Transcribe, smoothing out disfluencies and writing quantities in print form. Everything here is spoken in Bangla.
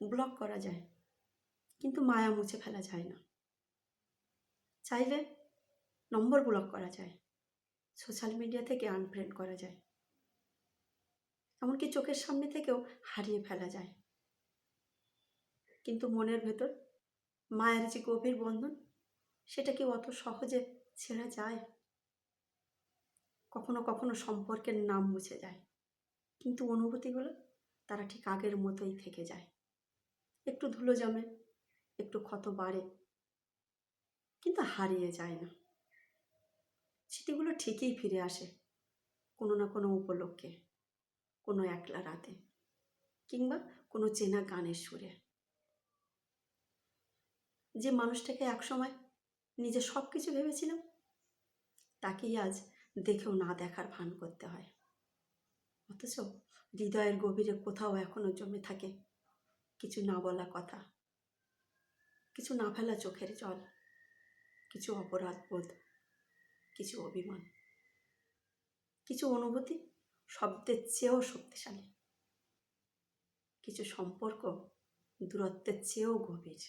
ব্লক করা যায়, কিন্তু মায়া মুছে ফেলা যায় না। চাইলে নম্বর ব্লক করা যায়, সোশ্যাল মিডিয়া থেকে আনফ্রেন্ড করা যায়, এমনকি চোখের সামনে থেকেও হারিয়ে ফেলা যায়। কিন্তু মনের ভেতর মায়ের যে গভীর বন্ধন, সেটা কি অত সহজে ছেঁড়া যায়? কখনো কখনো সম্পর্কের নাম মুছে যায়, কিন্তু অনুভূতিগুলো তারা ঠিক আগের মতোই থেকে যায়। একটু ধুলো জমে, একটু ক্ষত বাড়ে, কিন্তু হারিয়ে যায় না। স্মৃতিগুলো ঠিকই ফিরে আসে কোনো না কোনো উপলক্ষে, কোনো একলা রাতে, কিংবা কোনো চেনা গানের সুরে। যে মানুষটাকে একসময় নিজে সব কিছু ভেবেছিলাম, তাকেই আজ দেখেও না দেখার ভান করতে হয়। অথচ হৃদয়ের গভীরে কোথাও এখনো জমে থাকে কিছু না বলা কথা, কিছু না ফেলা চোখের জল, কিছু অপরাধ বোধ, কিছু অভিমান, কিছু অনুভূতি শব্দের চেয়েও শক্তিশালী, কিছু সম্পর্ক দূরত্বের চেয়েও গভীর।